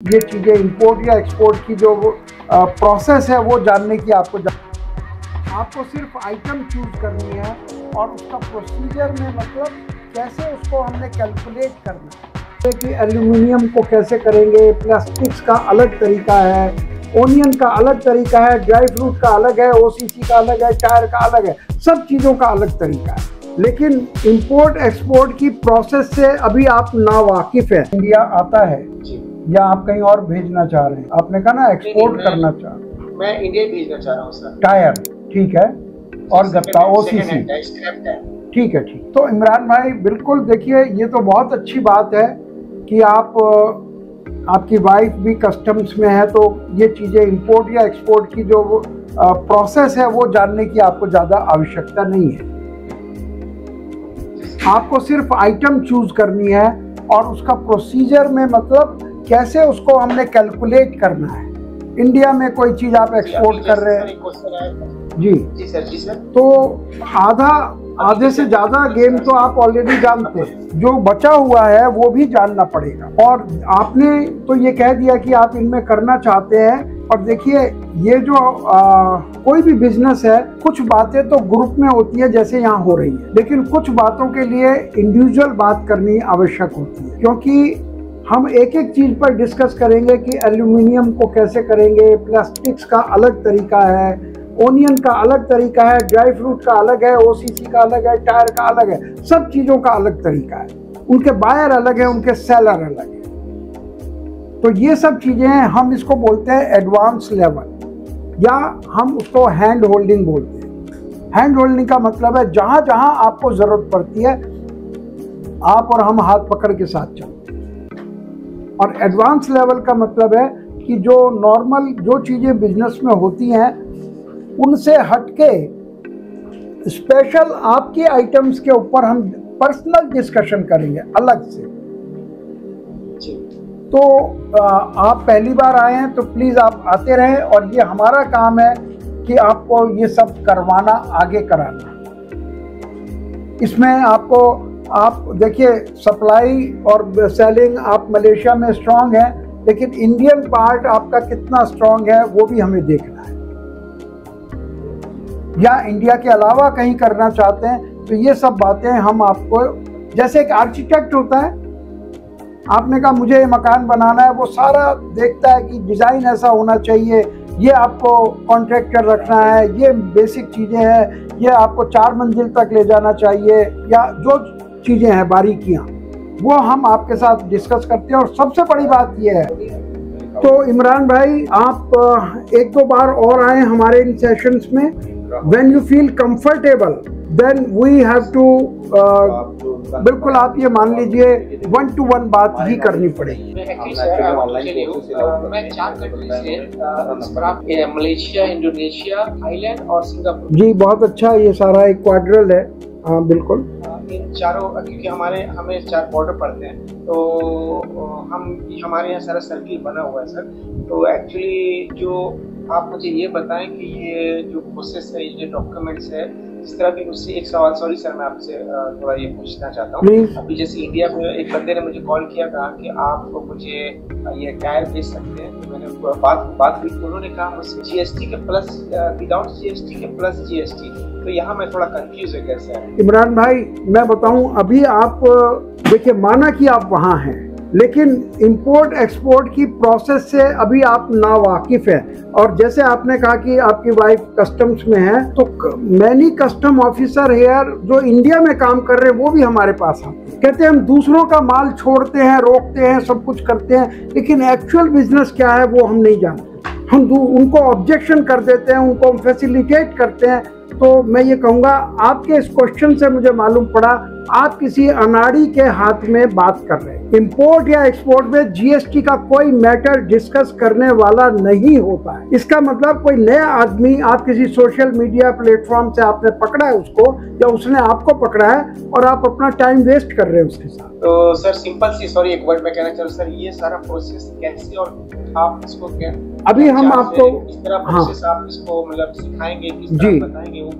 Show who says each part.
Speaker 1: ये चीज़ें इंपोर्ट या एक्सपोर्ट की जो प्रोसेस है वो जानने की आपको सिर्फ आइटम चूज करनी है और उसका प्रोसीजर में मतलब कैसे उसको हमने कैलकुलेट करना है कि एल्यूमिनियम को कैसे करेंगे, प्लास्टिक्स का अलग तरीका है, ओनियन का अलग तरीका है, ड्राई फ्रूट का अलग है, ओसीसी का अलग है, टायर का अलग है, सब चीज़ों का अलग तरीका है। लेकिन इंपोर्ट एक्सपोर्ट की प्रोसेस से अभी आप नावाकिफ है। इंडिया आता है या आप कहीं और भेजना चाह रहे हैं? आपने कहा ना एक्सपोर्ट करना चाह रहे हैं।
Speaker 2: मैं इंडिया भेजना चाह रहा हूँ सर।
Speaker 1: टायर ठीक है और गत्ता ओसीसी ठीक है ठीक। तो इमरान भाई बिल्कुल देखिए, ये तो बहुत अच्छी बात है कि आपकी वाइफ भी कस्टम्स में है, तो ये चीज़ें इंपोर्ट या एक्सपोर्ट की जो प्रोसेस है वो जानने की आपको ज़्यादा आवश्यकता नहीं है। आपको सिर्फ आइटम चूज करनी है और उसका प्रोसीजर में मतलब कैसे उसको हमने कैलकुलेट करना है। इंडिया में कोई चीज़ आप एक्सपोर्ट कर रहे हैं जी सर, तो आधे से ज़्यादा गेम तो आप ऑलरेडी जानते हैं, जो बचा हुआ है वो भी जानना पड़ेगा। और आपने तो ये कह दिया कि आप इनमें करना चाहते हैं। और देखिए, ये जो कोई भी बिजनेस है, कुछ बातें तो ग्रुप में होती है जैसे यहाँ हो रही है, लेकिन कुछ बातों के लिए इंडिविजुअल बात करनी आवश्यक होती है, क्योंकि हम एक एक चीज़ पर डिस्कस करेंगे कि एल्यूमिनियम को कैसे करेंगे, प्लास्टिक्स का अलग तरीका है, ओनियन का अलग तरीका है, ड्राई फ्रूट का अलग है, ओसीसी का अलग है, टायर का अलग है, सब चीज़ों का अलग तरीका है। उनके बायर अलग है, उनके सेलर अलग है। तो ये सब चीज़ें हम इसको बोलते हैं एडवांस लेवल, या हम उसको हैंड होल्डिंग बोलते हैं। हैंड होल्डिंग का मतलब है जहाँ जहाँ आपको ज़रूरत पड़ती है आप और हम हाथ पकड़ के साथ चलते हैं। और एडवांस लेवल का मतलब है कि जो नॉर्मल जो चीज़ें बिजनेस में होती हैं उनसे हटके स्पेशल आपके आइटम्स के ऊपर हम पर्सनल डिस्कशन करेंगे अलग से। तो आप पहली बार आए हैं तो प्लीज़ आप आते रहें, और ये हमारा काम है कि आपको ये सब करवाना, आगे कराना। इसमें आप देखिए, सप्लाई और सेलिंग आप मलेशिया में स्ट्रांग है, लेकिन इंडियन पार्ट आपका कितना स्ट्रांग है वो भी हमें देखना है। या इंडिया के अलावा कहीं करना चाहते हैं तो ये सब बातें हम आपको, जैसे एक आर्किटेक्ट होता है, आपने कहा मुझे मकान बनाना है, वो सारा देखता है कि डिज़ाइन ऐसा होना चाहिए, ये आपको कॉन्ट्रैक्टर रखना है, ये बेसिक चीज़ें हैं, ये आपको 4 मंजिल तक ले जाना चाहिए, या जो चीज़ें हैं बारीकियाँ वो हम आपके साथ डिस्कस करते हैं। और सबसे बड़ी बात ये है, तो इमरान भाई आप 1-2 बार और आए हमारे इन सेशंस में। When you feel comfortable, then we have to बिल्कुल आप ये मान लीजिए 1-to-1 बात ही करनी पड़ेगी।
Speaker 2: मैं 4 कंट्री से, मलेशिया, इंडोनेशिया, थाईलैंड और सिंगापुर।
Speaker 1: जी बहुत अच्छा, ये सारा एक क्वाड्रल है। हाँ बिल्कुल,
Speaker 2: इन चारों, क्योंकि हमें 4 बॉर्डर पड़ते हैं, तो हमारे यहाँ सारा सर्किल बना हुआ है सर। तो एक्चुअली जो आप मुझे ये बताएं कि ये जो प्रोसेस है, ये डॉक्यूमेंट्स है, इस तरह की उससे एक सवाल, सॉरी सर मैं आपसे थोड़ा ये पूछना चाहता हूँ। अभी जैसे इंडिया में एक बंदे ने मुझे कॉल किया, कहा कि आप मुझे ये टायर बेच सकते हैं। तो मैंने बात हुई, तो उन्होंने कहा मुझसे जीएसटी के प्लस, विदाउट जीएसटी के प्लस जीएसटी। तो यहाँ मैं थोड़ा कंफ्यूज है कैसे है।
Speaker 1: इमरान भाई मैं बताऊँ, अभी आप देखिए, माना कि आप वहाँ हैं, लेकिन इंपोर्ट एक्सपोर्ट की प्रोसेस से अभी आप नावाकिफ है। और जैसे आपने कहा कि आपकी वाइफ कस्टम्स में है, तो मैनी कस्टम ऑफिसर हेयर जो इंडिया में काम कर रहे हैं वो भी हमारे पास आते हैं, कहते हैं हम दूसरों का माल छोड़ते हैं, रोकते हैं, सब कुछ करते हैं, लेकिन एक्चुअल बिजनेस क्या है वो हम नहीं जानते। हम उनको ऑब्जेक्शन कर देते हैं, उनको हम फैसिलिटेट करते हैं। तो मैं ये कहूँगा, आपके इस क्वेश्चन से मुझे मालूम पड़ा आप किसी अनाड़ी के हाथ में बात कर रहे हैं। इंपोर्ट या एक्सपोर्ट में जीएसटी का कोई मैटर डिस्कस करने वाला नहीं होता है। इसका मतलब कोई नया आदमी आप किसी सोशल मीडिया प्लेटफॉर्म से आपने पकड़ा है उसको, या उसने आपको पकड़ा है और आप अपना टाइम वेस्ट कर रहे हैं उसके साथ।
Speaker 2: तो सर सिंपल सी, सॉरी एक वर्ड में कहना चाहूँ सर, ये सारा प्रोसेस कैसे और आप इसको क्या
Speaker 1: अभी हम आपको
Speaker 2: इस तरह प्रोसेस आप इसको मतलब सिखाएंगे, किस तरह बताएंगे वो